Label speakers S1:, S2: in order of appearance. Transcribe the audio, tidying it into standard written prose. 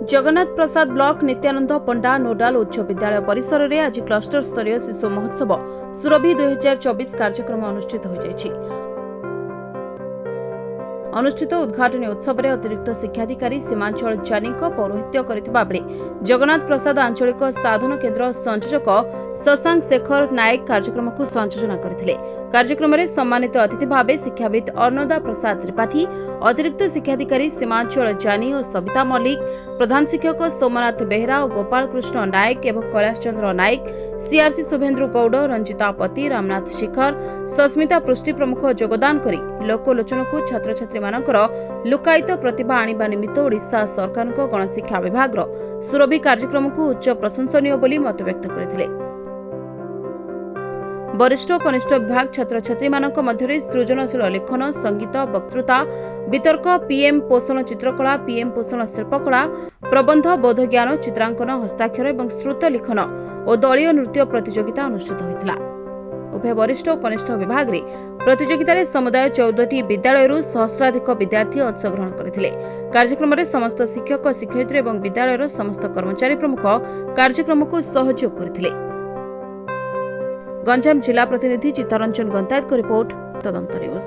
S1: जगन्नाथ प्रसाद block Nityanand पंडा नोडाल उच्च विद्यालय परिसर में आज क्लस्टर स्तरीय शिशु महोत्सव सुरभि 2024 कार्यक्रम अनुष्ठित हो जायछि। अनुष्ठित उद्घाटनी उत्सव में अतिरिक्त शिक्षाधिकारी सीमांचल जानी पौरोहित्य करथिबा बेले जगन्नाथ प्रसाद आंचलिक साधन केन्द्र संयोजक शशांक शेखर नायक कार्यक्रम को संयोजना करथिले। कार्यक्रम में सम्मानित अतिथि भाव शिक्षाविद अर्णदा प्रसाद त्रिपाठी, अतिरिक्त शिक्षाधिकारी सीमांचल जानी और सविता मल्लिक, प्रधान शिक्षक सोमनाथ बेहरा और गोपाल कृष्ण नायक एवं कैलाश चंद्र नायक, सीआरसी शुभेन्द्र गौड़, रंजिता पति, रामनाथ शिखर, सस्मिता पृष्टि प्रमुख योगदान करी लोकलोचन को छात्र छात्री मानकर लुकायित प्रतिभा आनिबा निमित्त ओडिशा सरकार गणशिक्षा विभाग सुरभि कार्यक्रम को उच्च प्रशंसनीय बोली मत व्यक्त करथिले। वरिष्ठ और कनिष्ठ विभाग छात्र छात्री मानक मध्यरे सृजनशील लेखन, संगीत, वक्तृता, वितर्क, पीएम पोषण चित्रकला, पीएम पोषण शिल्पकला, प्रबंध, बोधज्ञान, चित्रांकन, हस्ताक्षर और श्रुत लिखन और दलीय नृत्य प्रतियोगिता अनुष्ठित होइतिला। उभय वरिष्ठ और कनिष्ठ विभाग रे प्रतियोगिता समुदाय 14 विद्यालय सहस्राधिक विद्यार्थी अंशग्रहण करथिले। कार्यक्रम में समस्त शिक्षक, शिक्षयित्री और विद्यालय समस्त कर्मचारी प्रमुख कार्यक्रम को सहयोग करथिले। गंजाम जिला प्रतिनिधि चित्तरंजन गंतायत को रिपोर्ट तदंत न्यूज।